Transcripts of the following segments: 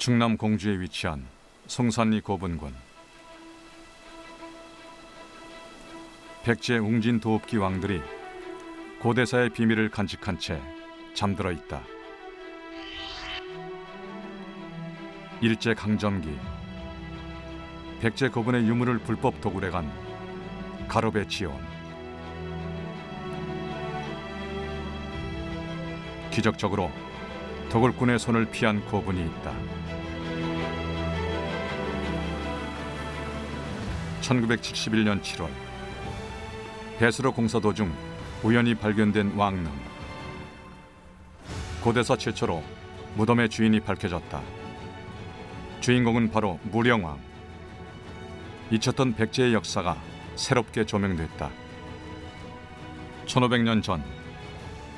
충남 공주에 위치한 송산리 고분군. 백제 웅진 도읍기 왕들이 고대사의 비밀을 간직한 채 잠들어 있다. 일제 강점기 백제 고분의 유물을 불법 도굴해간 가로배 지온. 기적적으로 도굴꾼의 손을 피한 고분이 있다. 1971년 7월 배수로 공사 도중 우연히 발견된 왕릉. 고대사 최초로 무덤의 주인이 밝혀졌다. 주인공은 바로 무령왕. 잊혔던 백제의 역사가 새롭게 조명됐다. 1500년 전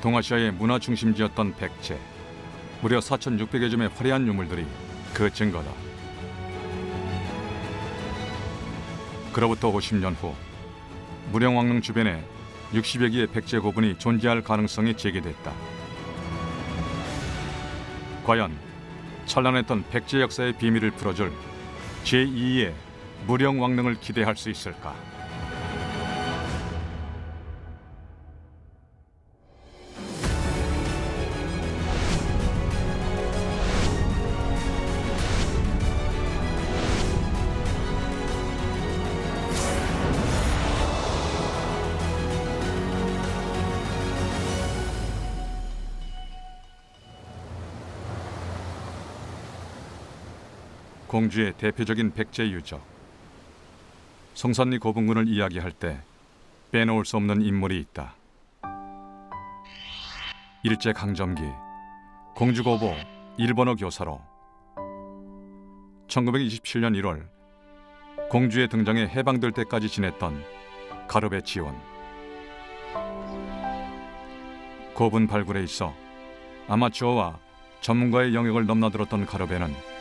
동아시아의 문화 중심지였던 백제. 무려 4,600여 점의 화려한 유물들이 그 증거다. 그로부터 50년 후 무령왕릉 주변에 60여 개의 백제 고분이 존재할 가능성이 제기됐다. 과연 찬란했던 백제 역사의 비밀을 풀어줄 제2의 무령왕릉을 기대할 수 있을까? 공주의 대표적인 백제 유적. 송산리 고분군을 이야기할 때 빼놓을 수 없는 인물이 있다. 일제 강점기 공주고보 일본어 교사로 1927년 1월 공주의 등장에 해방될 때까지 지냈던 가로배 지온. 고분 발굴에 있어 아마추어와 전문가의 영역을 넘나들었던 가로배는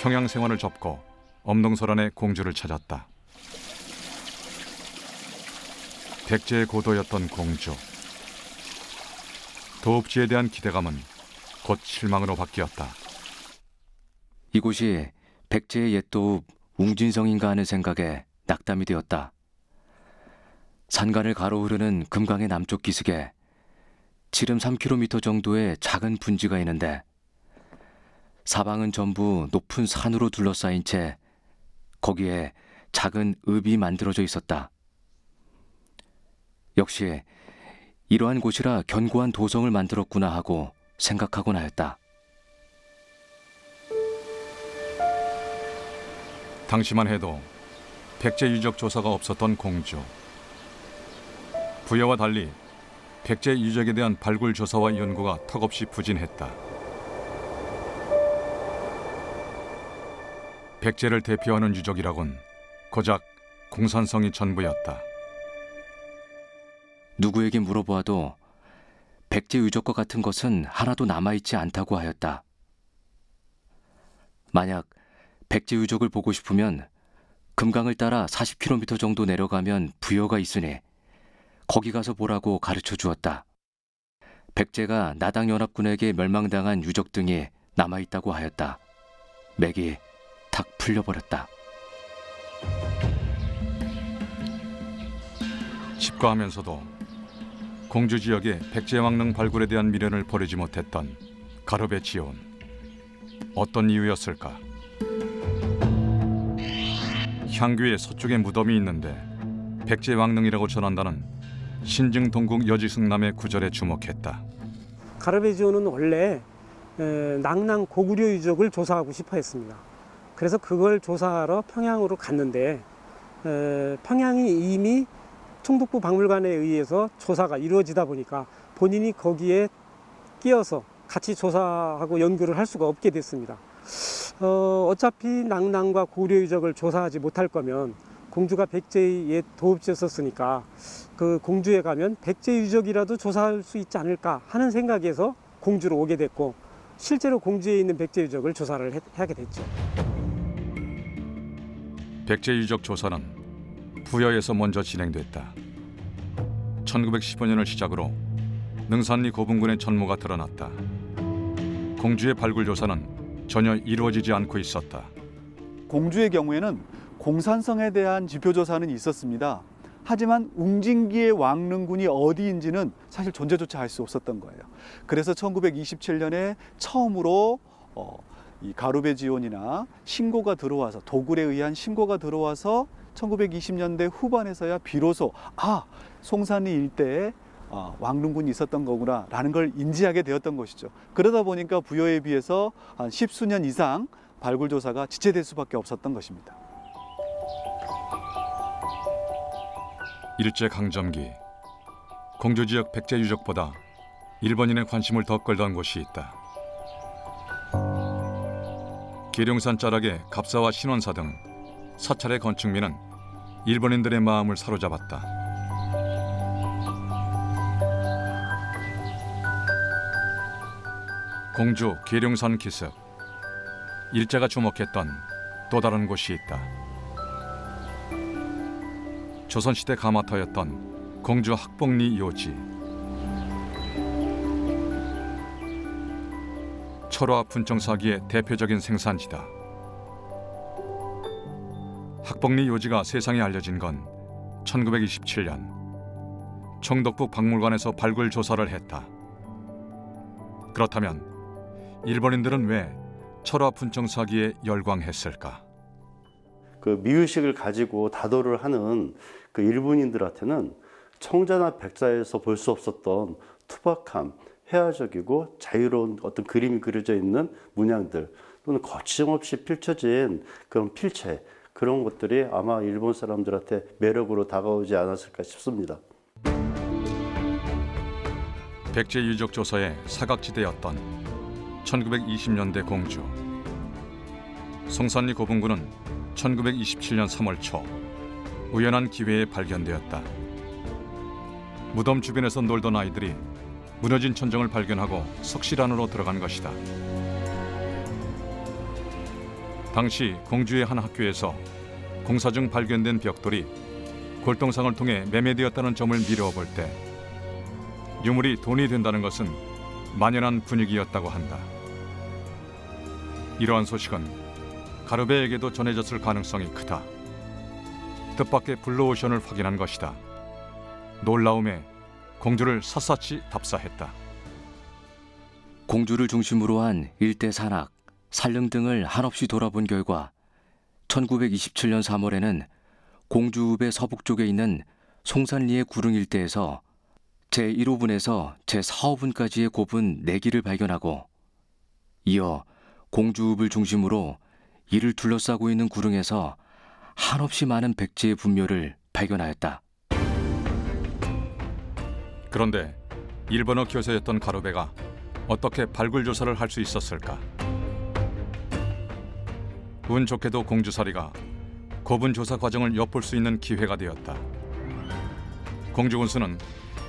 평양 생활을 접고 엄동설안의 공주를 찾았다. 백제의 고도였던 공주. 도읍지에 대한 기대감은 곧 실망으로 바뀌었다. 이곳이 백제의 옛 도읍 웅진성인가 하는 생각에 낙담이 되었다. 산간을 가로 흐르는 금강의 남쪽 기슭에 지름 3km 정도의 작은 분지가 있는데 사방은 전부 높은 산으로 둘러싸인 채 거기에 작은 읍이 만들어져 있었다. 역시 이러한 곳이라 견고한 도성을 만들었구나 하고 생각하곤 하였다. 당시만 해도 백제 유적 조사가 없었던 공주. 부여와 달리 백제 유적에 대한 발굴 조사와 연구가 턱없이 부진했다. 백제를 대표하는 유적이라곤 고작 공산성이 전부였다. 누구에게 물어보아도 백제 유적과 같은 것은 하나도 남아있지 않다고 하였다. 만약 백제 유적을 보고 싶으면 금강을 따라 40km 정도 내려가면 부여가 있으니 거기 가서 보라고 가르쳐 주었다. 백제가 나당연합군에게 멸망당한 유적 등이 남아있다고 하였다. 맥이 탁 풀려버렸다. 집과하면서도 공주 지역의 백제왕릉 발굴에 대한 미련을 버리지 못했던 가로배 지온. 어떤 이유였을까? 향교의 서쪽에 무덤이 있는데 백제왕릉이라고 전한다는 신증 동국 여지승남의 구절에 주목했다. 가로배 지온은 원래 낭랑 고구려 유적을 조사하고 싶어 했습니다. 그래서 그걸 조사하러 평양으로 갔는데 평양이 이미 총독부 박물관에 의해서 조사가 이루어지다 보니까 본인이 거기에 끼어서 같이 조사하고 연구를 할 수가 없게 됐습니다. 어차피 낭랑과 고구려 유적을 조사하지 못할 거면 공주가 백제의 옛 도읍지였었으니까 그 공주에 가면 백제 유적이라도 조사할 수 있지 않을까 하는 생각에서 공주로 오게 됐고 실제로 공주에 있는 백제 유적을 조사를 하게 됐죠. 백제 유적 조사는 부여에서 먼저 진행됐다. 1915년을 시작으로 능산리 고분군의 전모가 드러났다. 공주의 발굴 조사는 전혀 이루어지지 않고 있었다. 공주의 경우에는 공산성에 대한 지표조사는 있었습니다. 하지만 웅진기의 왕릉군이 어디인지는 사실 존재조차 알 수 없었던 거예요. 그래서 1927년에 처음으로 이 가루베 지원이나 신고가 들어와서 도굴에 의한 신고가 들어와서 1920년대 후반에서야 비로소 송산리 일대에 왕릉군이 있었던 거구나라는 걸 인지하게 되었던 것이죠. 그러다 보니까 부여에 비해서 한 10수년 이상 발굴 조사가 지체될 수밖에 없었던 것입니다. 일제강점기 공주 지역 백제 유적보다 일본인의 관심을 더 끌던 곳이 있다. 계룡산 자락의 갑사와 신원사 등 사찰의 건축미는 일본인들의 마음을 사로잡았다. 공주 계룡산 기슭, 일제가 주목했던 또 다른 곳이 있다. 조선시대 가마터였던 공주 학복리 요지. 철화 분청사기의 대표적인 생산지다. 학복리 요지가 세상에 알려진 건 1927년 총독부 박물관에서 발굴 조사를 했다. 그렇다면 일본인들은 왜 철화 분청사기에 열광했을까? 그 미의식을 가지고 다도를 하는 그 일본인들한테는 청자나 백사에서 볼 수 없었던 투박함, 회화적이고 자유로운 어떤 그림이 그려져 있는 문양들 또는 거침없이 펼쳐진 그런 필체, 그런 것들이 아마 일본 사람들한테 매력으로 다가오지 않았을까 싶습니다. 백제 유적 조사의 사각지대였던 1920년대 공주. 송산리 고분군은 1927년 3월 초 우연한 기회에 발견되었다. 무덤 주변에서 놀던 아이들이 무너진 천정을 발견하고 석실 안으로 들어간 것이다. 당시 공주의 한 학교에서 공사 중 발견된 벽돌이 골동상을 통해 매매되었다는 점을 미루어 볼 때 유물이 돈이 된다는 것은 만연한 분위기였다고 한다. 이러한 소식은 가르베에게도 전해졌을 가능성이 크다. 뜻밖의 블루오션을 확인한 것이다. 놀라움에 공주를 샅샅이 답사했다. 공주를 중심으로 한 일대 산악, 산릉 등을 한없이 돌아본 결과 1927년 3월에는 공주읍의 서북쪽에 있는 송산리의 구릉 일대에서 제1호분에서 제4호분까지의 고분 4기를 발견하고 이어 공주읍을 중심으로 이를 둘러싸고 있는 구릉에서 한없이 많은 백제의 분묘를 발견하였다. 그런데 일본어 교사였던 가루베가 어떻게 발굴 조사를 할 수 있었을까? 운 좋게도 공주사리가 고분 조사 과정을 엿볼 수 있는 기회가 되었다. 공주 군수는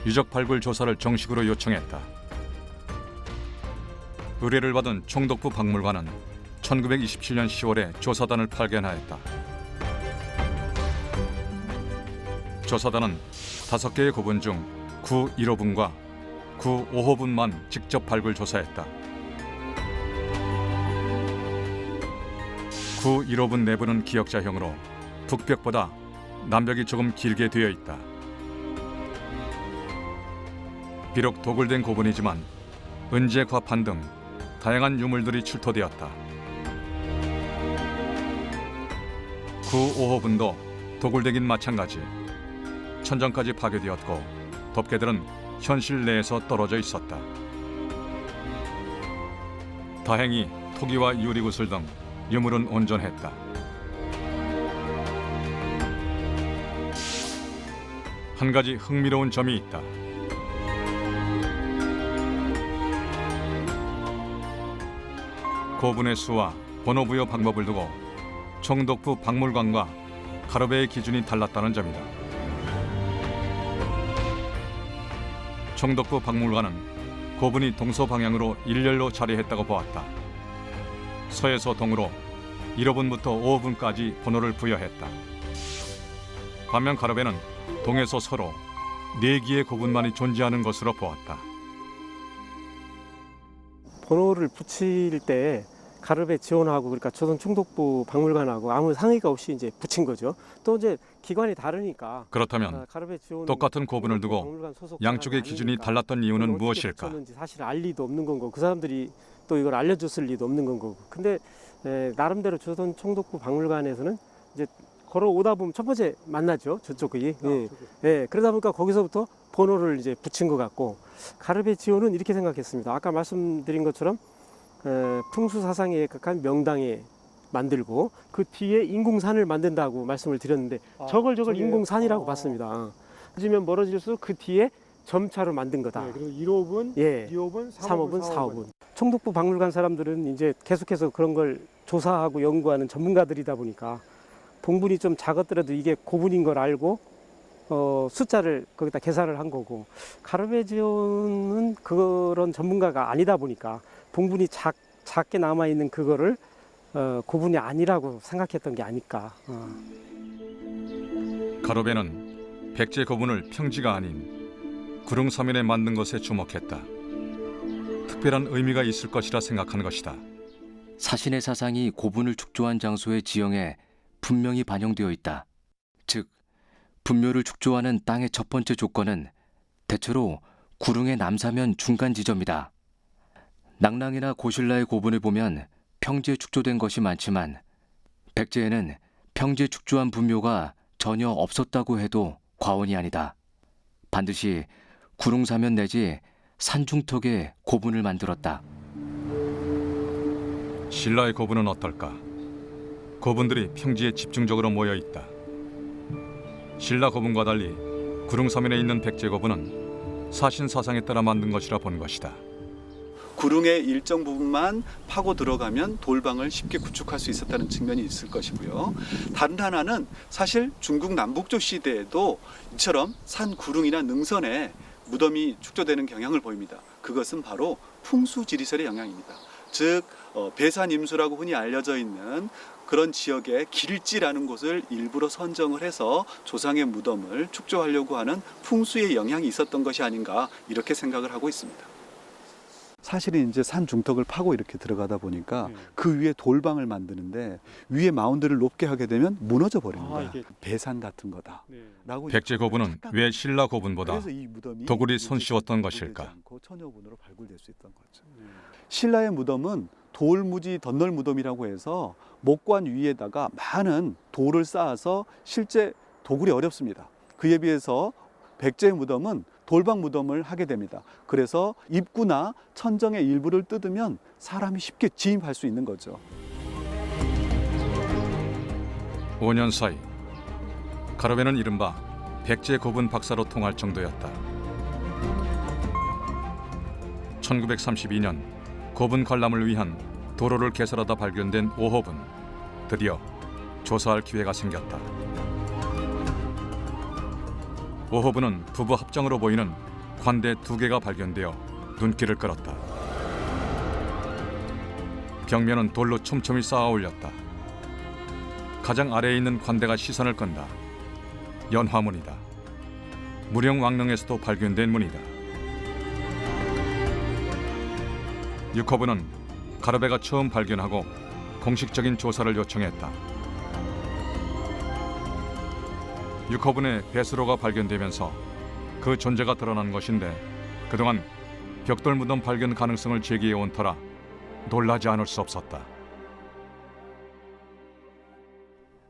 유적 발굴 조사를 정식으로 요청했다. 의뢰를 받은 총독부 박물관은 1927년 10월에 조사단을 파견하였다. 조사단은 5개의 고분 중 9 1호분과 9 5호분만 직접 발굴 조사했다. 9 1호분 내부는 기역자형으로 북벽보다 남벽이 조금 길게 되어 있다. 비록 도굴된 고분이지만 은재, 과판 등 다양한 유물들이 출토되었다. 9 5호분도 도굴되긴 마찬가지. 천정까지 파괴되었고 덮개들은 현실 내에서 떨어져 있었다. 다행히 토기와 유리구슬 등 유물은 온전했다. 한 가지 흥미로운 점이 있다. 고분의 수와 번호 부여 방법을 두고 총독부 박물관과 가르베의 기준이 달랐다는 점이다. 총독부 박물관은 고분이 동서 방향으로 일렬로 자리했다고 보았다. 서에서 동으로 1호분부터 5호분까지 번호를 부여했다. 반면 가르베는 동에서 서로 4기의 고분만이 존재하는 것으로 보았다. 번호를 붙일 때 가르베 지원하고 그러니까 조선총독부 박물관하고 아무 상의가 없이 이제 붙인 거죠. 또 이제 기관이 다르니까 그렇다면 가르베 지원은 똑같은 고분을 두고 박물관 소속 양쪽의 기관이 기준이 아니니까 달랐던 이유는 어떻게 무엇일까? 붙였는지 사실 알 리도 없는 건 거고 그 사람들이 또 이걸 알려줬을 리도 없는 건 거고. 근데 나름대로 조선총독부 박물관에서는 이제 걸어오다 보면 첫 번째 만나죠. 저쪽이. 그러다 보니까 거기서부터 번호를 이제 붙인 것 같고 가르베 지원은 이렇게 생각했습니다. 아까 말씀드린 것처럼 풍수 사상에 각한 명당에 만들고 그 뒤에 인공산을 만든다고 말씀을 드렸는데 저걸 인공산이라고 봤습니다. 늦으면 멀어질수록 그 뒤에 점차로 만든 거다. 네, 그리고 1호분, 예. 2호분, 3호분, 3호분, 4호분. 총독부 박물관 사람들은 이제 계속해서 그런 걸 조사하고 연구하는 전문가들이다 보니까 봉분이 좀 작았더라도 이게 고분인 걸 알고 숫자를 거기다 계산을 한 거고 가르베 지원은 그런 전문가가 아니다 보니까 봉분이 작게 남아 있는 그거를 고분이 아니라고 생각했던 게 아닐까. 가로베는 백제 고분을 평지가 아닌 구릉서면에 만든 것에 주목했다. 특별한 의미가 있을 것이라 생각한 것이다. 사신의 사상이 고분을 축조한 장소의 지형에 분명히 반영되어 있다. 즉, 분묘를 축조하는 땅의 첫 번째 조건은 대체로 구릉의 남사면 중간 지점이다. 낙랑이나 고신라의 고분을 보면 평지에 축조된 것이 많지만 백제에는 평지에 축조한 분묘가 전혀 없었다고 해도 과언이 아니다. 반드시 구릉사면 내지 산중턱에 고분을 만들었다. 신라의 고분은 어떨까? 고분들이 평지에 집중적으로 모여 있다. 신라 고분과 달리 구릉서면에 있는 백제 고분은 사신 사상에 따라 만든 것이라 본 것이다. 구릉의 일정 부분만 파고 들어가면 돌방을 쉽게 구축할 수 있었다는 측면이 있을 것이고요. 다른 하나는 사실 중국 남북조 시대에도 이처럼 산 구릉이나 능선에 무덤이 축조되는 경향을 보입니다. 그것은 바로 풍수지리설의 영향입니다. 즉 배산임수라고 흔히 알려져 있는 그런 지역의 길지라는 곳을 일부러 선정을 해서 조상의 무덤을 축조하려고 하는 풍수의 영향이 있었던 것이 아닌가 이렇게 생각을 하고 있습니다. 사실은 이제 산 중턱을 파고 이렇게 들어가다 보니까 그 위에 돌방을 만드는데 위에 마운드를 높게 하게 되면 무너져 버립니다. 배산 같은 거다라고. 백제 고분은 왜 신라 고분보다 도굴이 손쉬웠던 것일까? 천여분으로 발굴될 수 있던 거죠. 신라의 무덤은 돌무지 덧널 무덤이라고 해서 목관 위에다가 많은 돌을 쌓아서 실제 도굴이 어렵습니다. 그에 비해서 백제의 무덤은 돌방 무덤을 하게 됩니다. 그래서 입구나 천정의 일부를 뜯으면 사람이 쉽게 진입할 수 있는 거죠. 5년 사이 가로베는 이른바 백제 고분 박사로 통할 정도였다. 1932년 고분 관람을 위한 도로를 개설하다 발견된 5호분. 드디어 조사할 기회가 생겼다. 5호분은 부부 합정으로 보이는 관대 2개가 발견되어 눈길을 끌었다. 벽면은 돌로 촘촘히 쌓아 올렸다. 가장 아래에 있는 관대가 시선을 끈다. 연화문이다. 무령 왕릉에서도 발견된 문이다. 6호분은 가르베가 처음 발견하고 공식적인 조사를 요청했다. 6호분의 배수로가 발견되면서 그 존재가 드러난 것인데 그동안 벽돌 무덤 발견 가능성을 제기해온 터라 놀라지 않을 수 없었다.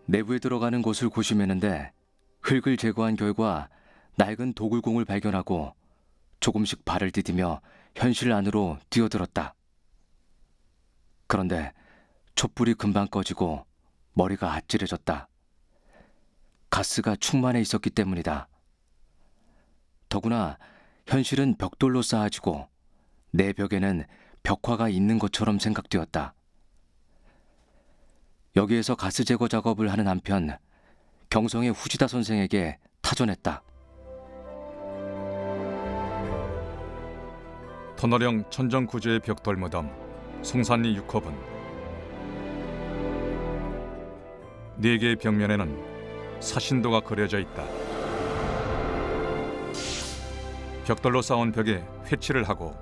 내부에 들어가는 곳을 고심했는데 흙을 제거한 결과 낡은 도굴공을 발견하고 조금씩 발을 디디며 현실 안으로 뛰어들었다. 그런데 촛불이 금방 꺼지고 머리가 아찔해졌다. 가스가 충만해 있었기 때문이다. 더구나 현실은 벽돌로 쌓아지고 내 벽에는 벽화가 있는 것처럼 생각되었다. 여기에서 가스 제거 작업을 하는 한편 경성의 후지다 선생에게 타전했다. 터널형 천정 구조의 벽돌 무덤 송산리 6호분. 4개의 벽면에는 사신도가 그려져 있다. 벽돌로 쌓은 벽에 회치를 하고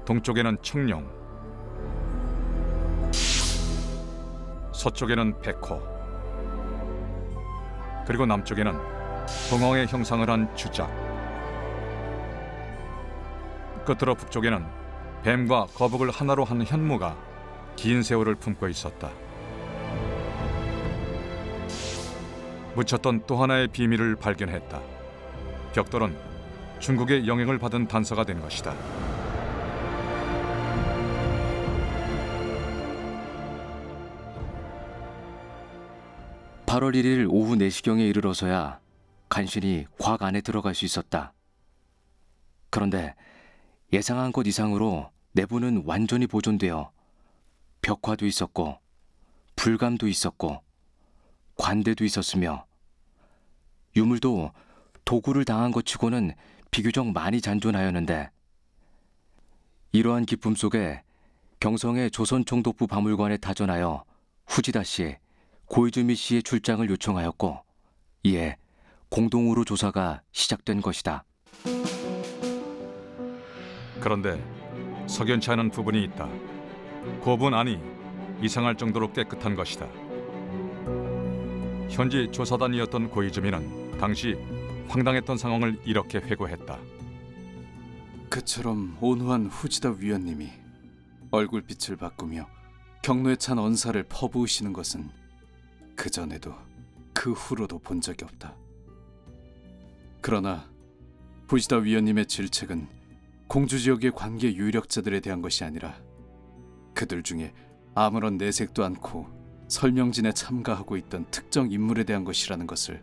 동쪽에는 청룡, 서쪽에는 백호, 그리고 남쪽에는 봉황의 형상을 한 주작, 끝으로 북쪽에는 뱀과 거북을 하나로 한 현무가 긴 세월을 품고 있었다. 묻혔던 또 하나의 비밀을 발견했다. 벽돌은 중국의 영향을 받은 단서가 된 것이다. (8월 1일) 오후 4시경에 이르러서야 간신히 곽 안에 들어갈 수 있었다. 그런데 예상한 것 이상으로 내부는 완전히 보존되어 벽화도 있었고 불감도 있었고 관대도 있었으며 유물도 도굴을 당한 것 치고는 비교적 많이 잔존하였는데, 이러한 기품 속에 경성의 조선총독부 박물관에 타전하여 후지다 씨, 고이즈미 씨의 출장을 요청하였고, 이에 공동으로 조사가 시작된 것이다. 그런데 석연치 않은 부분이 있다. 고분 안이 이상할 정도로 깨끗한 것이다. 현지 조사단이었던 고이즈미는 당시 황당했던 상황을 이렇게 회고했다. 그처럼 온후한 후지다 위원님이 얼굴빛을 바꾸며 경로에 찬 언사를 퍼부으시는 것은 그전에도 그 후로도 본 적이 없다. 그러나 후지다 위원님의 질책은 공주지역의 관계 유력자들에 대한 것이 아니라 그들 중에 아무런 내색도 않고 설명진에 참가하고 있던 특정 인물에 대한 것이라는 것을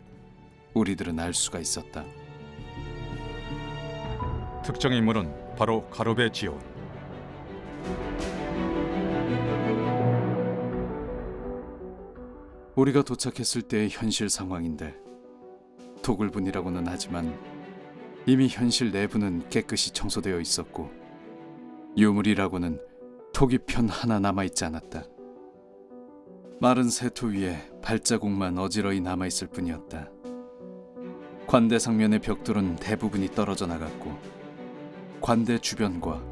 우리들은 알 수가 있었다. 특정 인물은 바로 가로베 지온. 우리가 도착했을 때의 현실 상황인데, 도굴분이라고는 하지만 이미 현실 내부는 깨끗이 청소되어 있었고 유물이라고는 토기편 하나 남아있지 않았다. 마른 세토 위에 발자국만 어지러이 남아있을 뿐이었다. 관대 상면의 벽돌은 대부분이 떨어져 나갔고 관대 주변과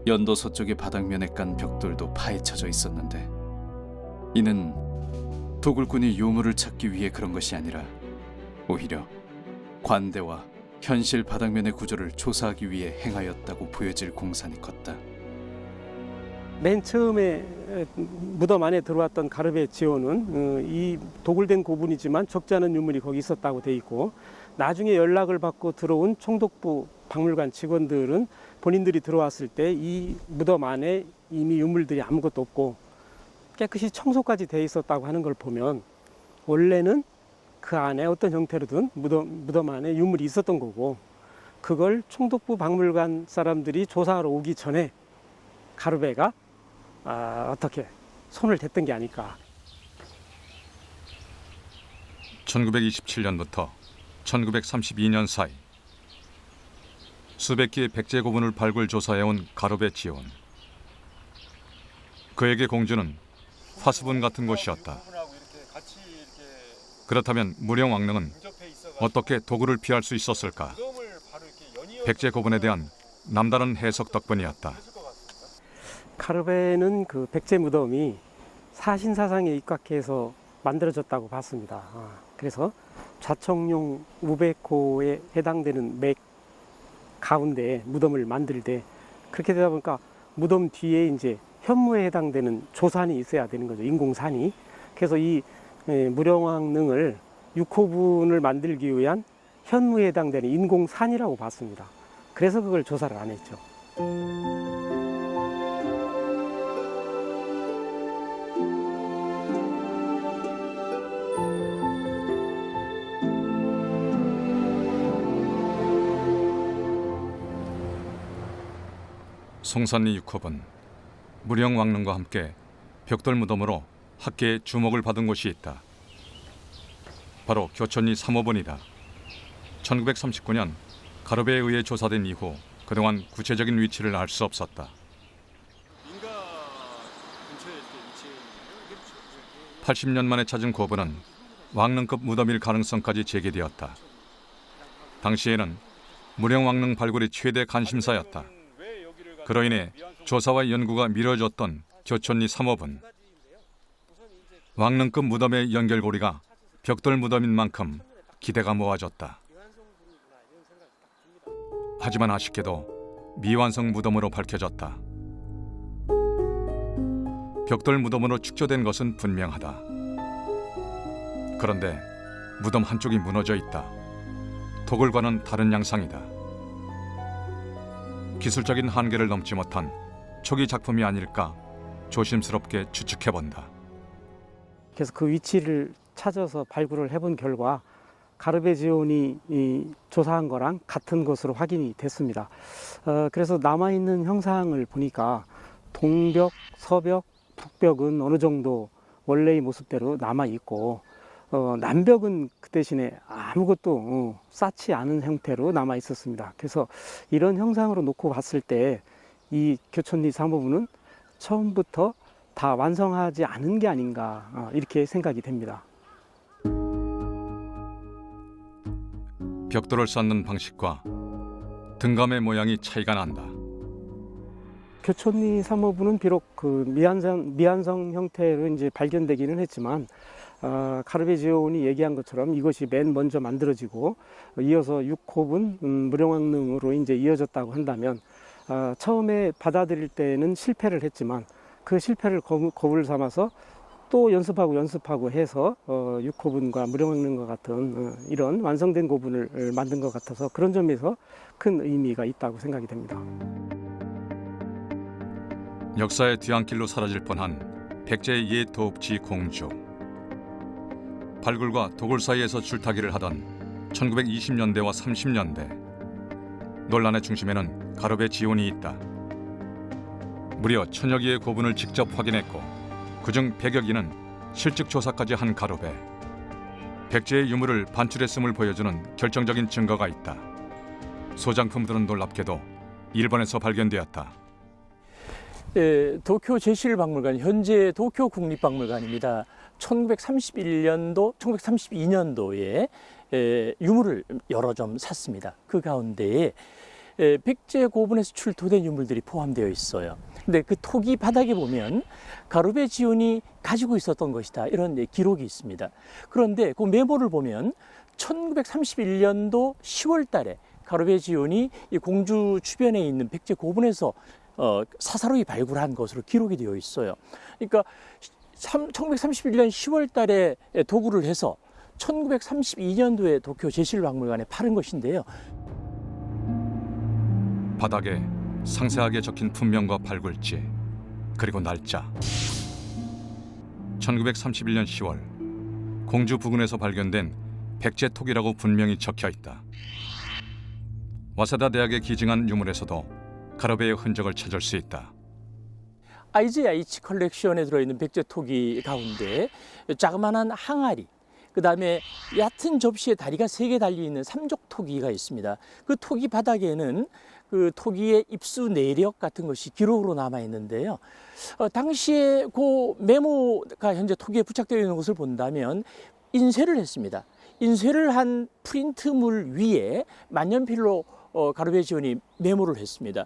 연도 서쪽의 바닥면에 깐 벽돌도 파헤쳐져 있었는데, 이는 도굴꾼이 유물을 찾기 위해 그런 것이 아니라 오히려 관대와 현실 바닥면의 구조를 조사하기 위해 행하였다고 보여질 공산이 컸다. 맨 처음에 무덤 안에 들어왔던 가르베 지오는 이 도굴된 고분이지만 적지 않은 유물이 거기 있었다고 돼 있고, 나중에 연락을 받고 들어온 총독부 박물관 직원들은 본인들이 들어왔을 때 이 무덤 안에 이미 유물들이 아무것도 없고 깨끗이 청소까지 돼 있었다고 하는 걸 보면, 원래는 그 안에 어떤 형태로든 무덤 안에 유물이 있었던 거고, 그걸 총독부 박물관 사람들이 조사하러 오기 전에 가르베가 어떻게 손을 댔던 게 아닐까. 1927년부터 1932년 사이 수백 개의 백제 고분을 발굴 조사해온 가로베 지온. 그에게 공주는 화수분 같은 곳이었다. 그렇다면 무령왕릉은 어떻게 도굴을 피할 수 있었을까? 백제 고분에 대한 남다른 해석 덕분이었다. 가르베는 그 백제 무덤이 사신사상에 입각해서 만들어졌다고 봤습니다. 그래서 좌청룡 우백호에 해당되는 맥 가운데 무덤을 만들 때, 그렇게 되다 보니까 무덤 뒤에 이제 현무에 해당되는 조산이 있어야 되는 거죠. 인공산이. 그래서 이 무령왕릉을 6호분을 만들기 위한 현무에 해당되는 인공산이라고 봤습니다. 그래서 그걸 조사를 안 했죠. 송산리 6호분, 무령왕릉과 함께 벽돌 무덤으로 학계의 주목을 받은 곳이 있다. 바로 교천리 3호분이다. 1939년 가르베에 의해 조사된 이후 그동안 구체적인 위치를 알 수 없었다. 80년 만에 찾은 고분은 왕릉급 무덤일 가능성까지 제기되었다. 당시에는 무령왕릉 발굴이 최대 관심사였다. 그로 인해 조사와 연구가 미뤄졌던 교천리 3호분. 왕릉급 무덤의 연결고리가 벽돌 무덤인 만큼 기대가 모아졌다. 하지만 아쉽게도 미완성 무덤으로 밝혀졌다. 벽돌 무덤으로 축조된 것은 분명하다. 그런데 무덤 한쪽이 무너져 있다. 도굴과는 다른 양상이다. 기술적인 한계를 넘지 못한 초기 작품이 아닐까 조심스럽게 추측해본다. 그래서 그 위치를 찾아서 발굴을 해본 결과 가르베지온이 조사한 거랑 같은 것으로 확인이 됐습니다. 그래서 남아있는 형상을 보니까 동벽, 서벽, 북벽은 어느 정도 원래의 모습대로 남아있고 남벽은 그 대신에 아무것도 쌓지 않은 형태로 남아 있었습니다. 그래서 이런 형상으로 놓고 봤을 때 이 교촌리 사모부는 처음부터 다 완성하지 않은 게 아닌가 이렇게 생각이 됩니다. 벽돌을 쌓는 방식과 등감의 모양이 차이가 난다. 교촌리 사모부는 비록 그 미완성 형태로 이제 발견되기는 했지만 가르베지온이 얘기한 것처럼 이것이 맨 먼저 만들어지고 이어서 6호분 무령왕릉으로 이제 이어졌다고 한다면 처음에 받아들일 때는 실패를 했지만 그 실패를 거울 삼아서 또 연습하고 해서 6호분과 무령왕릉과 같은 이런 완성된 고분을 만든 것 같아서 그런 점에서 큰 의미가 있다고 생각이 됩니다. 역사의 뒤안길로 사라질 뻔한 백제의 옛 도읍지 공주. 발굴과 도굴 사이에서 줄타기를 하던 1920년대와 30년대. 논란의 중심에는 가르베지온이 있다. 무려 1000여 개의 고분을 직접 확인했고 그중 100여 개는 실측 조사까지 한 가르베. 백제의 유물을 반출했음을 보여주는 결정적인 증거가 있다. 소장품들은 놀랍게도 일본에서 발견되었다. 도쿄 제실박물관, 현재 도쿄 국립박물관입니다. 1931년도, 1932년도에 유물을 여러 점 샀습니다. 그 가운데에 백제 고분에서 출토된 유물들이 포함되어 있어요. 근데 그 토기 바닥에 보면 가르베지온이 가지고 있었던 것이다, 이런 기록이 있습니다. 그런데 그 메모를 보면 1931년도 10월 달에 가르베지온이 이 공주 주변에 있는 백제 고분에서 사사로이 발굴한 것으로 기록이 되어 있어요. 그러니까 1931년 10월 달에 도굴을 해서 1932년도에 도쿄 제실박물관에 팔은 것인데요. 바닥에 상세하게 적힌 품명과 발굴지, 그리고 날짜. 1931년 10월 공주 부근에서 발견된 백제 톡이라고 분명히 적혀 있다. 와세다 대학에 기증한 유물에서도 가르베의 흔적을 찾을 수 있다. IGH 컬렉션에 들어있는 백제 토기 가운데 자그마한 항아리, 그 다음에 얕은 접시에 다리가 3개 달려있는 삼족 토기가 있습니다. 그 토기 바닥에는 그 토기의 입수 내력 같은 것이 기록으로 남아 있는데요. 당시에 그 메모가 현재 토기에 부착되어 있는 것을 본다면 인쇄를 했습니다. 인쇄를 한 프린트물 위에 만년필로 가르베지온이 메모를 했습니다.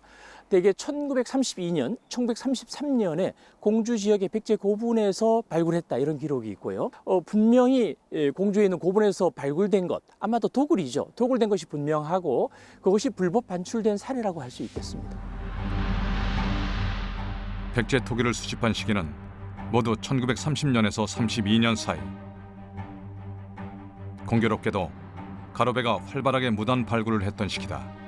대개 1932년, 1933년에 공주 지역의 백제 고분에서 발굴했다, 이런 기록이 있고요. 분명히 공주에 있는 고분에서 발굴된 것, 아마도 도굴이죠. 도굴된 것이 분명하고 그것이 불법 반출된 사례라고 할 수 있겠습니다. 백제 토기를 수집한 시기는 모두 1930년에서 32년 사이. 공교롭게도 가르베가 활발하게 무단 발굴을 했던 시기다.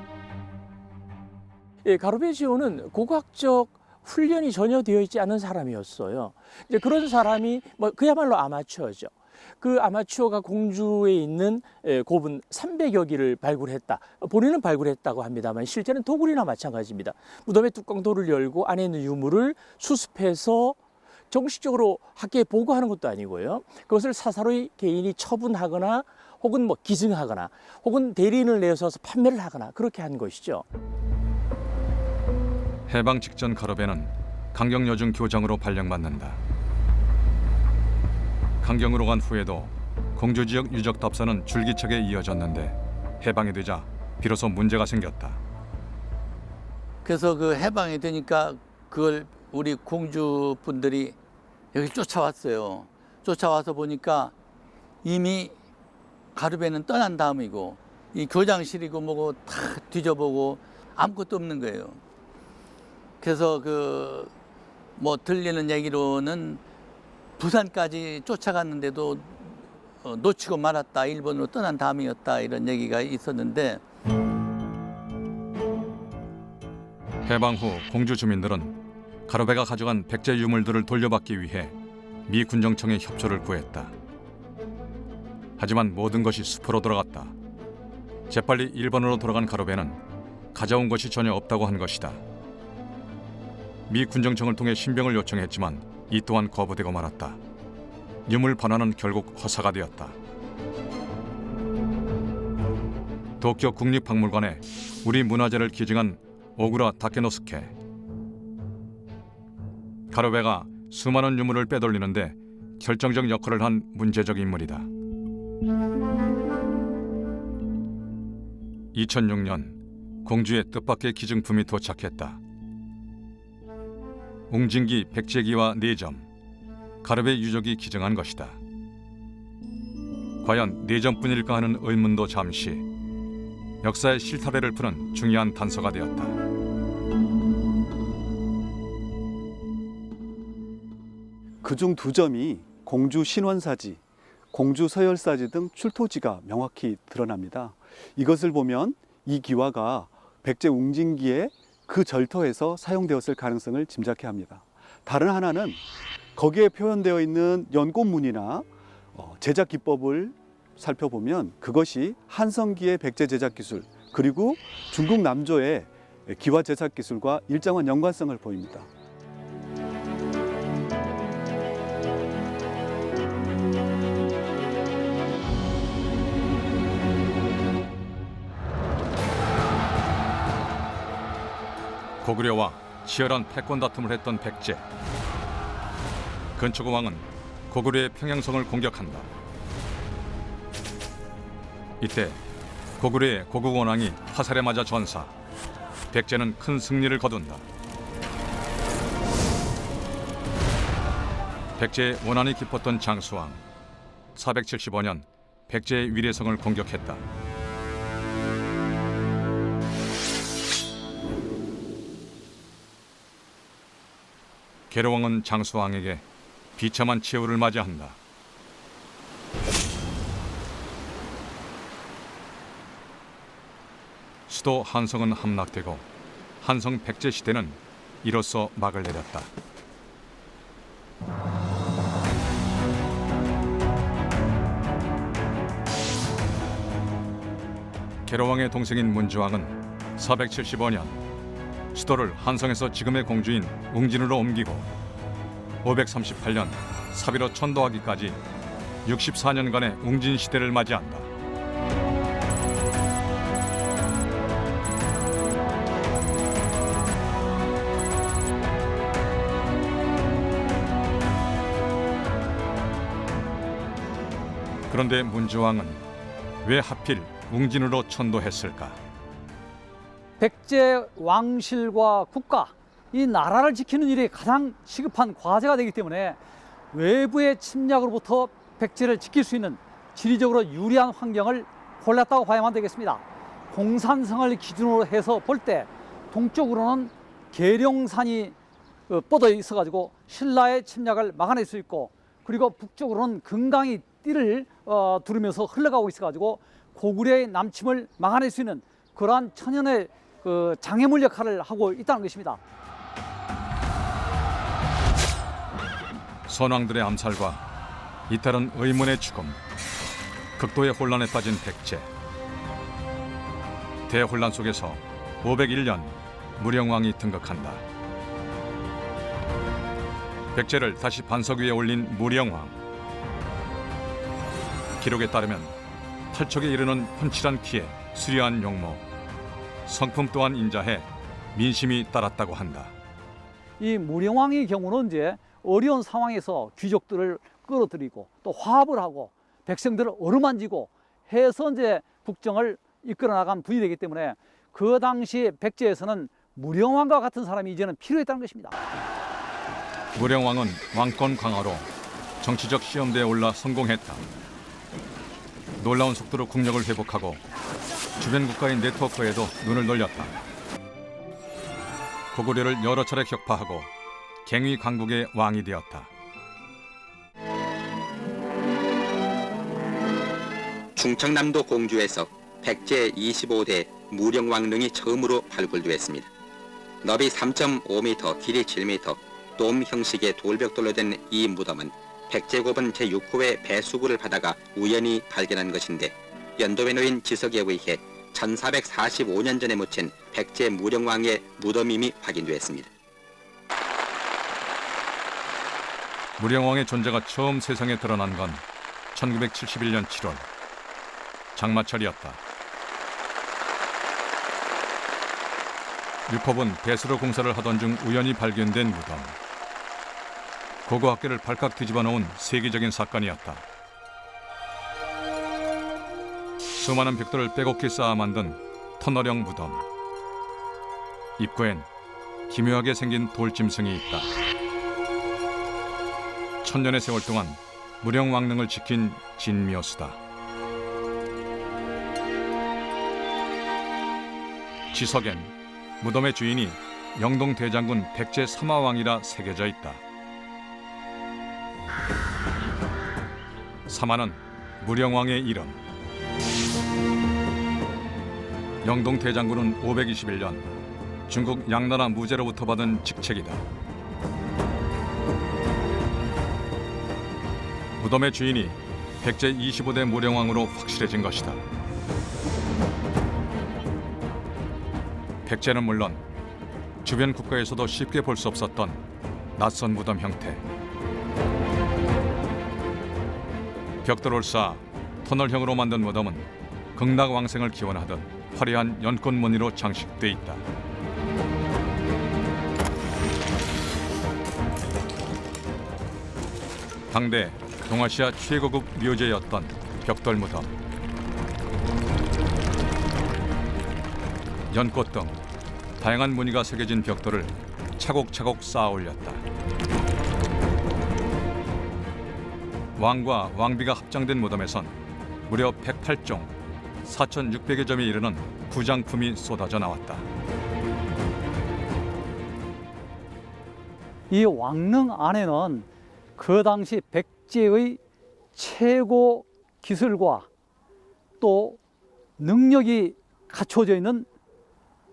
가르베지온은 고고학적 훈련이 전혀 되어 있지 않은 사람이었어요. 이제 그런 사람이 그야말로 아마추어죠. 그 아마추어가 공주에 있는 고분 300여 개를 발굴했다. 본인은 발굴했다고 합니다만 실제는 도굴이나 마찬가지입니다. 무덤의 뚜껑돌을 열고 안에 있는 유물을 수습해서 정식적으로 학계에 보고하는 것도 아니고요. 그것을 사사로이 개인이 처분하거나 혹은 기증하거나 혹은 대리인을 내서서 판매를 하거나 그렇게 한 것이죠. 해방 직전 가르베는 강경여중 교장으로 발령받는다. 강경으로 간 후에도 공주 지역 유적 답사는 줄기차게 이어졌는데 해방이 되자 비로소 문제가 생겼다. 그래서 그 해방이 되니까 그걸 우리 공주분들이 여기 쫓아왔어요. 쫓아와서 보니까 이미 가르베는 떠난 다음이고 이 교장실이고 뭐고 다 뒤져보고 아무것도 없는 거예요. 그래서 그 뭐 들리는 얘기로는 부산까지 쫓아갔는데도 놓치고 말았다, 일본으로 떠난 다음이었다, 이런 얘기가 있었는데, 해방 후 공주 주민들은 가로베가 가져간 백제 유물들을 돌려받기 위해 미 군정청의 협조를 구했다. 하지만 모든 것이 수포로 돌아갔다. 재빨리 일본으로 돌아간 가로베는 가져온 것이 전혀 없다고 한 것이다. 미 군정청을 통해 신병을 요청했지만 이 또한 거부되고 말았다. 유물 반환은 결국 허사가 되었다. 도쿄 국립박물관에 우리 문화재를 기증한 오구라 다케노스케. 가로베가 수많은 유물을 빼돌리는데 결정적 역할을 한 문제적 인물이다. 2006년 공주의 뜻밖의 기증품이 도착했다. 웅진기 백제기와 4점, 가로베 유족이 기증한 것이다. 과연 4점뿐일까 하는 의문도 잠시 역사의 실타래를 푸는 중요한 단서가 되었다. 그중 2점이 공주 신원사지, 공주 서열사지 등 출토지가 명확히 드러납니다. 이것을 보면 이 기와가 백제 웅진기의 그 절터에서 사용되었을 가능성을 짐작해야 합니다. 다른 하나는 거기에 표현되어 있는 연꽃무늬나 제작 기법을 살펴보면 그것이 한성기의 백제 제작 기술 그리고 중국 남조의 기와 제작 기술과 일정한 연관성을 보입니다. 고구려와 치열한 패권 다툼을 했던 백제. 근초고 왕은 고구려의 평양성을 공격한다. 이때 고구려의 고국 원왕이 화살에 맞아 전사. 백제는 큰 승리를 거둔다. 백제의 원한이 깊었던 장수왕. 475년 백제의 위례성을 공격했다. 계로왕은 장수왕에게 비참한 최후를 맞이한다. 수도 한성은 함락되고 한성 백제 시대는 이로써 막을 내렸다. 계로왕의 동생인 문주왕은 475년 수도를 한성에서 지금의 공주인 웅진으로 옮기고 538년 사비로 천도하기까지 64년간의 웅진 시대를 맞이한다. 그런데 문주왕은 왜 하필 웅진으로 천도했을까? 백제 왕실과 국가, 이 나라를 지키는 일이 가장 시급한 과제가 되기 때문에 외부의 침략으로부터 백제를 지킬 수 있는 지리적으로 유리한 환경을 골랐다고 봐야만 되겠습니다. 공산성을 기준으로 해서 볼 때 동쪽으로는 계룡산이 뻗어 있어가지고 신라의 침략을 막아낼 수 있고, 그리고 북쪽으로는 금강이 띠를 두르면서 흘러가고 있어가지고 고구려의 남침을 막아낼 수 있는 그러한 천연의 장애물 역할을 하고 있다는 것입니다. 선왕들의 암살과 잇따른 의문의 죽음, 극도의 혼란에 빠진 백제. 대혼란 속에서 501년 무령왕이 등극한다. 백제를 다시 반석 위에 올린 무령왕. 기록에 따르면 8척에 이르는 훤칠한 키에 수려한 용모, 성품 또한 인자해 민심이 따랐다고 한다. 이 무령왕의 경우는 이제 어려운 상황에서 귀족들을 끌어들이고 또 화합을 하고 백성들을 어루만지고 해서 이제 국정을 이끌어 나간 분이 되기 때문에 그 당시 백제에서는 무령왕과 같은 사람이 이제는 필요했다는 것입니다. 무령왕은 왕권 강화로 정치적 시험대에 올라 성공했다. 놀라운 속도로 국력을 회복하고 주변 국가인 네트워크에도 눈을 돌렸다. 고구려를 여러 차례 격파하고 갱위 강국의 왕이 되었다. 충청남도 공주에서 백제 25대 무령왕릉이 처음으로 발굴되었습니다. 너비 3.5m, 길이 7m, 돔 형식의 돌벽돌로 된 이 무덤은 백제고분 제6호의 배수구를 받아가 우연히 발견한 것인데 연도에 놓인 지석에 의해 1445년 전에 묻힌 백제 무령왕의 무덤임이 확인되었습니다. 무령왕의 존재가 처음 세상에 드러난 건 1971년 7월 장마철이었다. 6호분 배수로 공사를 하던 중 우연히 발견된 무덤. 고고학계를 발칵 뒤집어 놓은 세계적인 사건이었다. 수많은 벽돌을 빼곡히 쌓아 만든 터널형 무덤. 입구엔 기묘하게 생긴 돌짐승이 있다. 천년의 세월 동안 무령왕릉을 지킨 진묘수다. 지석엔 무덤의 주인이 영동 대장군 백제 사마왕이라 새겨져 있다. 사마는 무령왕의 이름. 영동 대장군은 521년 중국 양나라 무제로부터 받은 직책이다. 무덤의 주인이 백제 25대 무령왕으로 확실해진 것이다. 백제는 물론 주변 국가에서도 쉽게 볼 수 없었던 낯선 무덤 형태. 벽돌을 쌓아 터널형으로 만든 무덤은 극락왕생을 기원하듯 화려한 연꽃 무늬로 장식돼 있다. 당대 동아시아 최고급 묘제였던 벽돌 무덤. 연꽃 등 다양한 무늬가 새겨진 벽돌을 차곡차곡 쌓아 올렸다. 왕과 왕비가 합장된 무덤에선 무려 108종, 4,600여 점에 이르는 부장품이 쏟아져 나왔다. 이 왕릉 안에는 그 당시 백제의 최고 기술과 또 능력이 갖춰져 있는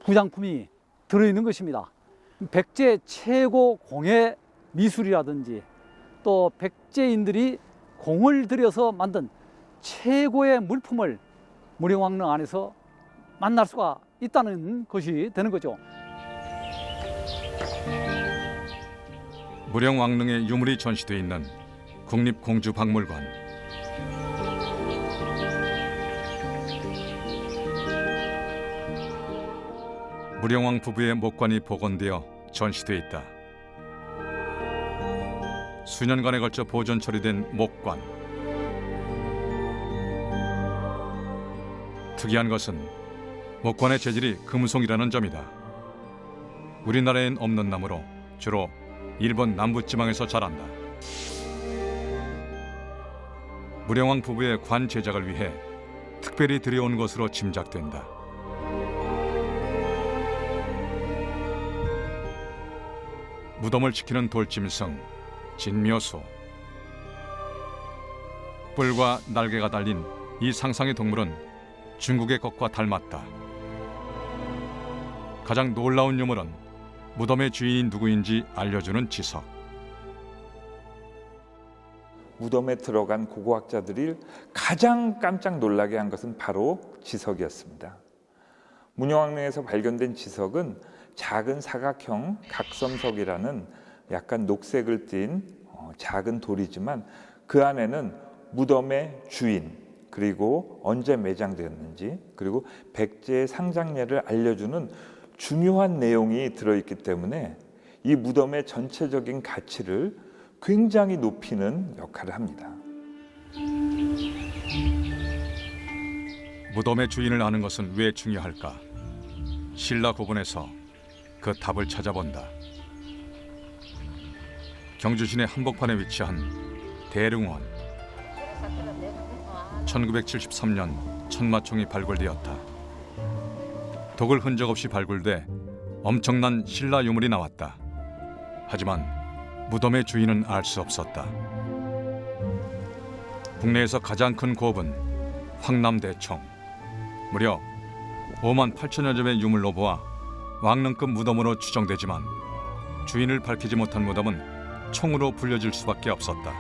부장품이 들어있는 것입니다. 백제 최고 공예 미술이라든지 또 백제인들이 공을 들여서 만든 최고의 물품을 무령왕릉 안에서 만날 수가 있다는 것이 되는 거죠. 무령왕릉의 유물이 전시돼 있는 국립공주박물관. 무령왕 부부의 목관이 복원되어 전시돼 있다. 수년간에 걸쳐 보존 처리된 목관. 특이한 것은 목관의 재질이 금송이라는 점이다. 우리나라엔 없는 나무로 주로 일본 남부지방에서 자란다. 무령왕 부부의 관 제작을 위해 특별히 들여온 것으로 짐작된다. 무덤을 지키는 돌짐승, 진묘수. 뿔과 날개가 달린 이 상상의 동물은 중국의 것과 닮았다. 가장 놀라운 유물은 무덤의 주인이 누구인지 알려주는 지석. 무덤에 들어간 고고학자들이 가장 깜짝 놀라게 한 것은 바로 지석이었습니다. 무령왕릉에서 발견된 지석은 작은 사각형 각섬석이라는 약간 녹색을 띤 작은 돌이지만 그 안에는 무덤의 주인, 그리고 언제 매장되었는지, 그리고 백제의 상장례를 알려주는 중요한 내용이 들어있기 때문에 이 무덤의 전체적인 가치를 굉장히 높이는 역할을 합니다. 무덤의 주인을 아는 것은 왜 중요할까? 신라 고분에서 그 답을 찾아본다. 경주시내 한복판에 위치한 대릉원. 1973년 천마총이 발굴되었다. 독을 흔적 없이 발굴돼 엄청난 신라 유물이 나왔다. 하지만 무덤의 주인은 알 수 없었다. 국내에서 가장 큰 고업은 황남대총. 무려 5만 8천여 점의 유물로 보아 왕릉급 무덤으로 추정되지만 주인을 밝히지 못한 무덤은 총으로 불려질 수밖에 없었다.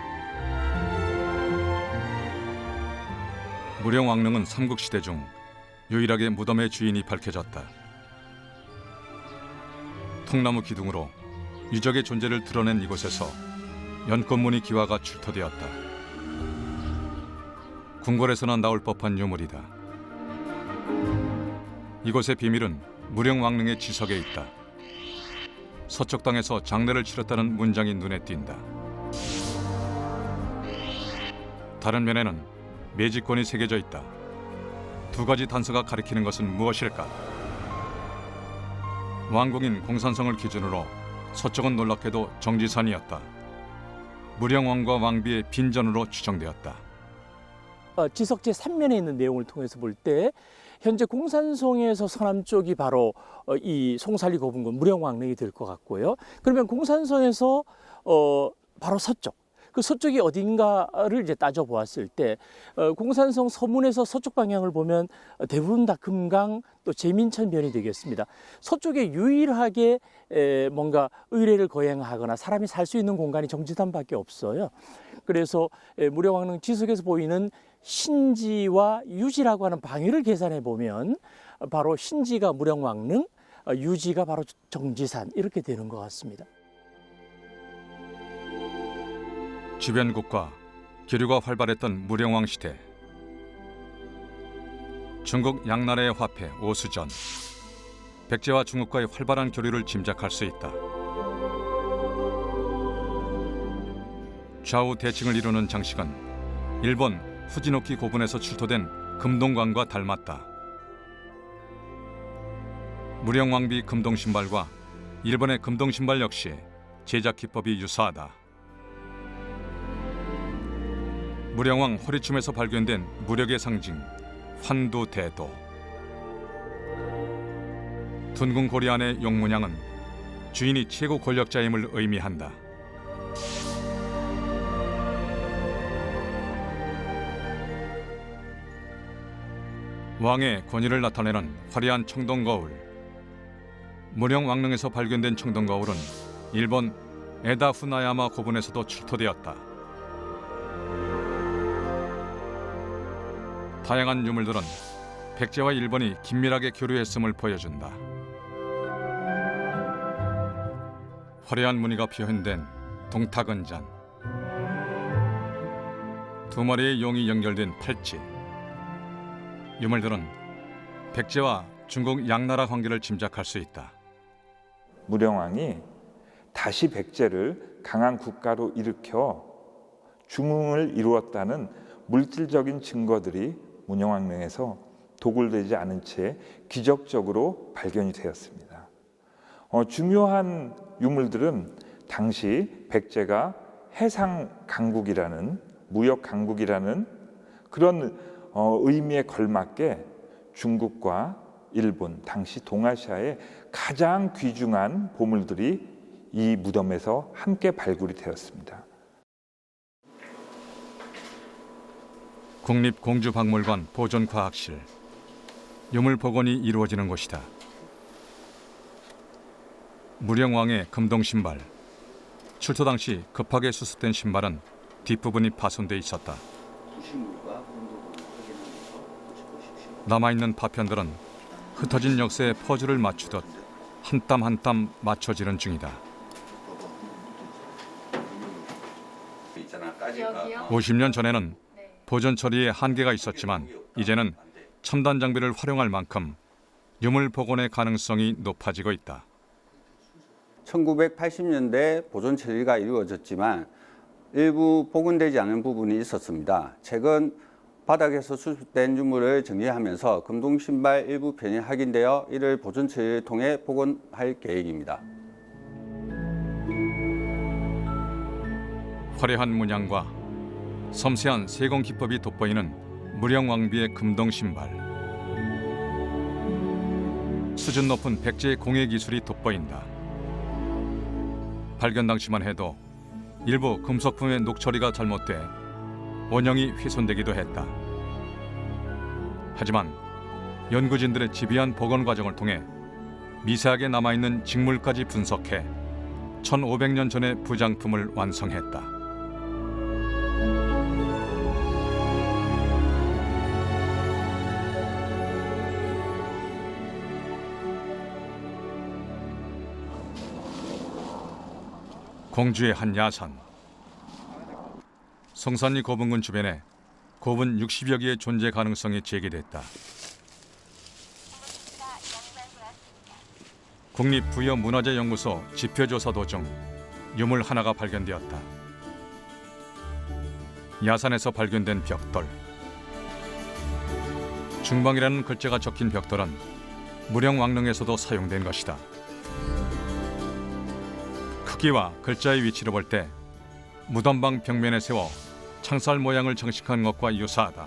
무령왕릉은 삼국시대 중 유일하게 무덤의 주인이 밝혀졌다. 통나무 기둥으로 유적의 존재를 드러낸 이곳에서 연꽃무늬 기와가 출토되었다. 궁궐에서나 나올 법한 유물이다. 이곳의 비밀은 무령왕릉의 지석에 있다. 서쪽 땅에서 장례를 치렀다는 문장이 눈에 띈다. 다른 면에는 매직권이 새겨져 있다. 두 가지 단서가 가리키는 것은 무엇일까? 왕궁인 공산성을 기준으로 서쪽은 놀랍게도 정지산이었다. 무령왕과 왕비의 빈전으로 추정되었다. 지석 제3면에 있는 내용을 통해서 볼 때 현재 공산성에서 서남쪽이 바로 이 송살리 고분군 무령왕릉이 될 것 같고요. 그러면 공산성에서 바로 서쪽, 그 서쪽이 어딘가를 이제 따져보았을 때 공산성 서문에서 서쪽 방향을 보면 대부분 다 금강 또 제민천변이 되겠습니다. 서쪽에 유일하게 뭔가 의례를 거행하거나 사람이 살 수 있는 공간이 정지단밖에 없어요. 그래서 무령왕릉 지석에서 보이는 신지와 유지라고 하는 방위를 계산해 보면 바로 신지가 무령왕릉, 유지가 바로 정지산 이렇게 되는 것 같습니다. 주변국과 교류가 활발했던 무령왕 시대. 중국 양나라의 화폐 오수전. 백제와 중국과의 활발한 교류를 짐작할 수 있다. 좌우 대칭을 이루는 장식은 일본 후지노키 고분에서 출토된 금동관과 닮았다. 무령왕비 금동신발과 일본의 금동신발 역시 제작 기법이 유사하다. 무령왕 허리춤에서 발견된 무력의 상징 환두대도. 둔궁 고리 안의 용문양은 주인이 최고 권력자임을 의미한다. 왕의 권위를 나타내는 화려한 청동거울. 무령왕릉에서 발견된 청동거울은 일본 에다 후나야마 고분에서도 출토되었다. 다양한 유물들은 백제와 일본이 긴밀하게 교류했음을 보여준다. 화려한 무늬가 표현된 동탁은잔, 두 마리의 용이 연결된 팔찌. 유물들은 백제와 중국 양나라 관계를 짐작할 수 있다. 무령왕이 다시 백제를 강한 국가로 일으켜 중흥을 이루었다는 물질적인 증거들이 무령왕릉에서 도굴되지 않은 채 기적적으로 발견이 되었습니다. 중요한 유물들은 당시 백제가 해상 강국이라는 무역 강국이라는 그런 의미에 걸맞게 중국과 일본, 당시 동아시아의 가장 귀중한 보물들이 이 무덤에서 함께 발굴이 되었습니다. 국립공주박물관 보존과학실. 유물 복원이 이루어지는 곳이다. 무령왕의 금동신발. 출토 당시 급하게 수습된 신발은 뒷부분이 파손돼 있었다. 남아있는 파편들은 흩어진 역사의 퍼즐을 맞추듯 한 땀 한 땀 맞춰지는 중이다. 50년 전에는 보존 처리에 한계가 있었지만 이제는 첨단 장비를 활용할 만큼 유물 복원의 가능성이 높아지고 있다. 1980년대 보존 처리가 이루어졌지만 일부 복원되지 않은 부분이 있었습니다. 최근 바닥에서 수습된 유물을 정리하면서 금동신발 일부 편이 확인되어 이를 보존 처리를 통해 복원할 계획입니다. 화려한 문양과 섬세한 세공 기법이 돋보이는 무령왕비의 금동 신발. 수준 높은 백제의 공예 기술이 돋보인다. 발견 당시만 해도 일부 금속품의 녹처리가 잘못돼 원형이 훼손되기도 했다. 하지만 연구진들의 집요한 복원 과정을 통해 미세하게 남아있는 직물까지 분석해 1500년 전의 부장품을 완성했다. 공주의 한 야산. 성산리 고분군 주변에 고분 60여 개의 존재 가능성이 제기됐다. 국립부여문화재연구소 지표조사 도중 유물 하나가 발견되었다. 야산에서 발견된 벽돌. 중방이라는 글자가 적힌 벽돌은 무령왕릉에서도 사용된 것이다. 크기와 글자의 위치를 볼 때 무덤방 벽면에 세워 창살 모양을 장식한 것과 유사하다.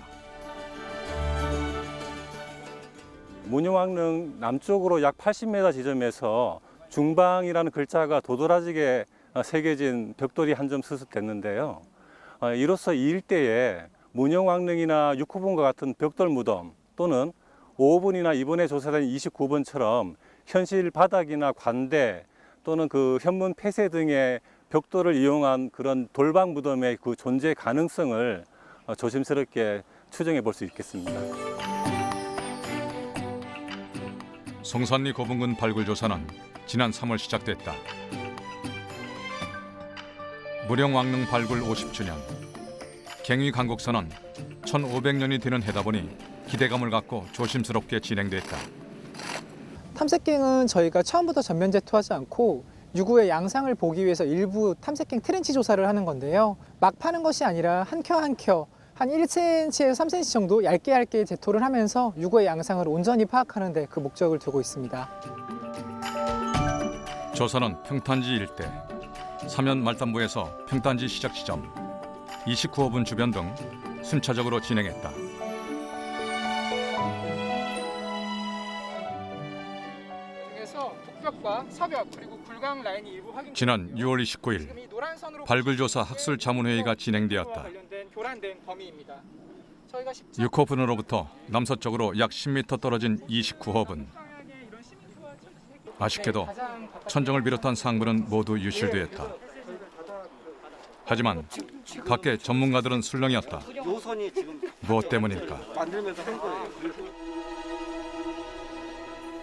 문영왕릉 남쪽으로 약 80m 지점에서 중방이라는 글자가 도드라지게 새겨진 벽돌이 한 점 수습됐는데요. 이로써 이 일대에 문영왕릉이나 6호분과 같은 벽돌 무덤 또는 5호분이나 이번에 조사된 29번처럼 현실 바닥이나 관대 또는 그 현문 폐쇄 등의 벽돌을 이용한 그런 돌방 무덤의 그 존재 가능성을 조심스럽게 추정해 볼 수 있겠습니다. 성산리 고분군 발굴 조사는 지난 3월 시작됐다. 무령왕릉 발굴 50주년. 갱위 강곡선은 1500년이 되는 해다 보니 기대감을 갖고 조심스럽게 진행됐다. 탐색갱은 저희가 처음부터 전면 제토하지 않고 유구의 양상을 보기 위해서 일부 탐색갱 트렌치 조사를 하는 건데요. 막 파는 것이 아니라 한 켜 한 켜 한 1cm에서 3cm 정도 얇게 제토를 하면서 유구의 양상을 온전히 파악하는 데 그 목적을 두고 있습니다. 조사는 평탄지 일대, 사면 말단부에서 평탄지 시작 지점, 29호분 주변 등 순차적으로 진행했다. 북벽과 서벽 그리고 굴강 라인이 일부 확인. 지난 6월 29일 발굴조사 학술자문회의가 진행되었다. 6호분으로부터 남서쪽으로 약 10m 떨어진 29호분. 아쉽게도 천정을 비롯한 상부는 모두 유실되었다. 하지만 각계 전문가들은 술렁이었다. 무엇 때문일까?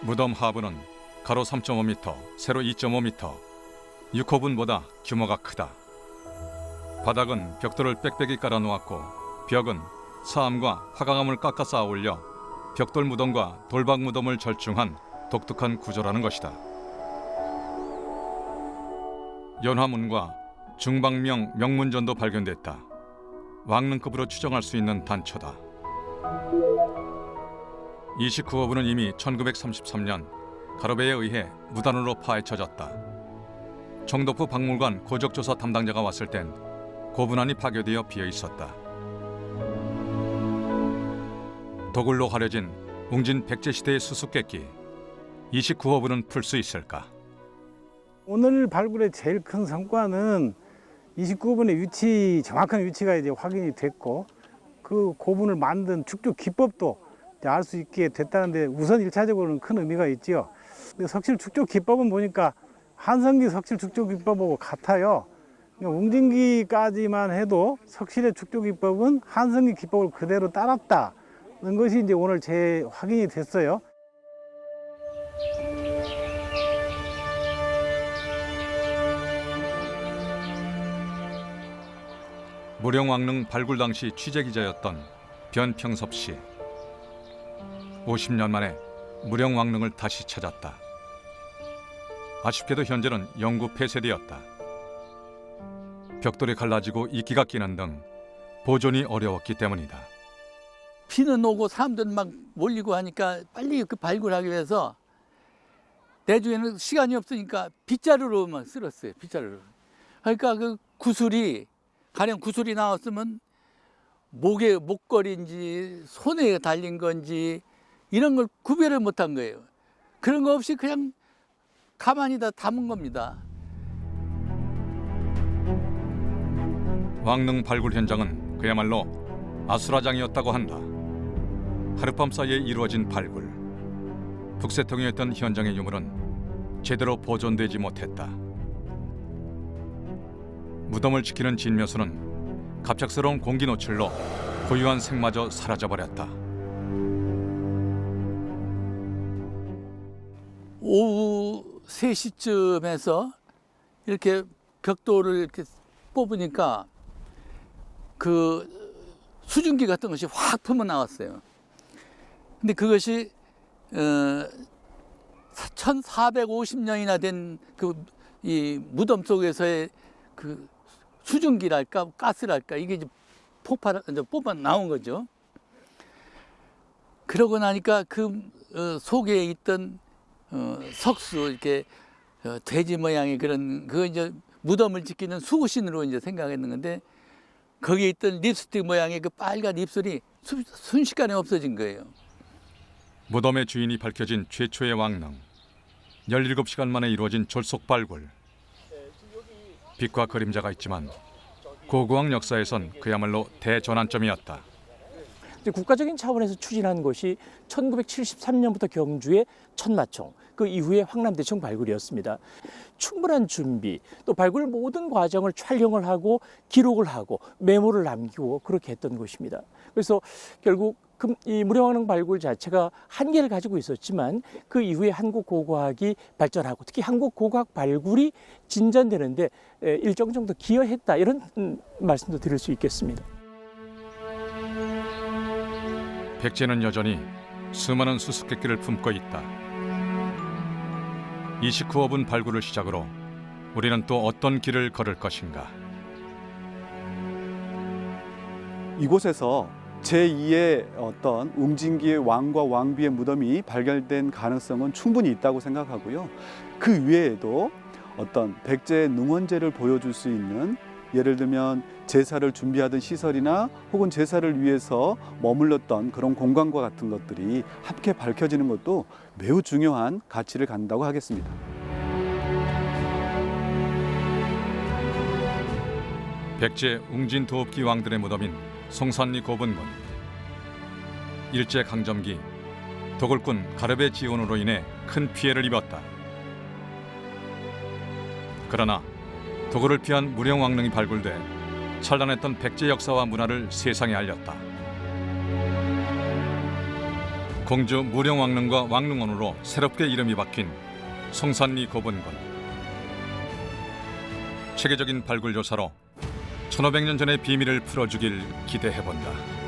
무덤 하부는 가로 3.5m, 세로 2.5m, 6호분보다 규모가 크다. 바닥은 벽돌을 빽빽이 깔아놓았고 벽은 사암과 화강암을 깎아 쌓아 올려 벽돌 무덤과 돌박 무덤을 절충한 독특한 구조라는 것이다. 연화문과 중방명 명문전도 발견됐다. 왕릉급으로 추정할 수 있는 단초다. 29호분은 이미 1933년 가로배에 의해 무단으로 파헤쳐졌다. 청도포 박물관 고적조사 담당자가 왔을 땐 고분안이 파괴되어 비어 있었다. 도굴로 가려진 웅진 백제시대의 수수께끼. 29호분은 풀 수 있을까? 오늘 발굴의 제일 큰 성과는 29호분의 위치, 정확한 위치가 이제 확인이 됐고 그 고분을 만든 축조 기법도 알 수 있게 됐다는데 우선 1차적으로는 큰 의미가 있지요. 석실 축조 기법은 보니까 한성기 석실 축조 기법하고 같아요. 웅진기까지만 해도 석실의 축조 기법은 한성기 기법을 그대로 따랐다는 것이 이제 오늘 제 확인이 됐어요. 무령왕릉 발굴 당시 취재기자였던 변평섭 씨. 50년 만에 무령왕릉을 다시 찾았다. 아쉽게도 현재는 영구 폐쇄되었다. 벽돌이 갈라지고 이끼가 끼는 등 보존이 어려웠기 때문이다. 비는 오고 사람들 막 몰리고 하니까 빨리 그 발굴하기 위해서 내중에는 시간이 없으니까 빗자루로 막 쓸었어요. 빗자루로. 그러니까 그 구슬이 가령 구슬이 나왔으면 목걸이인지 손에 달린 건지 이런 걸 구별을 못한 거예요. 그런 거 없이 그냥 가만히 다 담은 겁니다. 왕릉 발굴 현장은 그야말로 아수라장이었다고 한다. 하룻밤 사이에 이루어진 발굴. 북새통이었던 현장의 유물은 제대로 보존되지 못했다. 무덤을 지키는 진묘수는 갑작스러운 공기 노출로 고유한 색마저 사라져버렸다. 오후 3시쯤에서 이렇게 벽돌을 이렇게 뽑으니까 그 수증기 같은 것이 확 품어 나왔어요. 근데 그것이 1450년이나 된 그 이 무덤 속에서의 그 수증기랄까 가스랄까 이게 이제 뽑아 나온 거죠. 그러고 나니까 그 속에 있던 석수 이렇게 돼지 모양의 그런 그 이제 무덤을 지키는 수호신으로 이제 생각했는데 거기에 있던 립스틱 모양의 그 빨간 입술이 순식간에 없어진 거예요. 무덤의 주인이 밝혀진 최초의 왕릉. 17시간 만에 이루어진 졸속 발굴. 빛과 그림자가 있지만 고고학 역사에선 그야말로 대전환점이었다. 국가적인 차원에서 추진한 것이 1973년부터 경주의 천마총, 그 이후에 황남대청 발굴이었습니다. 충분한 준비, 또 발굴 모든 과정을 촬영을 하고 기록을 하고 메모를 남기고 그렇게 했던 것입니다. 그래서 결국 이 무령왕릉 발굴 자체가 한계를 가지고 있었지만 그 이후에 한국 고고학이 발전하고 특히 한국 고고학 발굴이 진전되는데 일정 정도 기여했다, 이런 말씀도 드릴 수 있겠습니다. 백제는 여전히 수많은 수수께끼를 품고 있다. 29호분 발굴을 시작으로 우리는 또 어떤 길을 걸을 것인가? 이곳에서 제2의 어떤 웅진기의 왕과 왕비의 무덤이 발견된 가능성은 충분히 있다고 생각하고요. 그 외에도 어떤 백제의 능원제를 보여줄 수 있는, 예를 들면 제사를 준비하던 시설이나 혹은 제사를 위해서 머물렀던 그런 공간과 같은 것들이 함께 밝혀지는 것도 매우 중요한 가치를 갖는다고 하겠습니다. 백제 웅진 도읍기 왕들의 무덤인 송산리 고분군. 일제강점기 도굴꾼 가르베 지원으로 인해 큰 피해를 입었다. 그러나 도굴을 피한 무령왕릉이 발굴돼 찬란했던 백제 역사와 문화를 세상에 알렸다. 공주 무령왕릉과 왕릉원으로 새롭게 이름이 바뀐 송산리 고분군. 체계적인 발굴 조사로 1500년 전의 비밀을 풀어주길 기대해본다.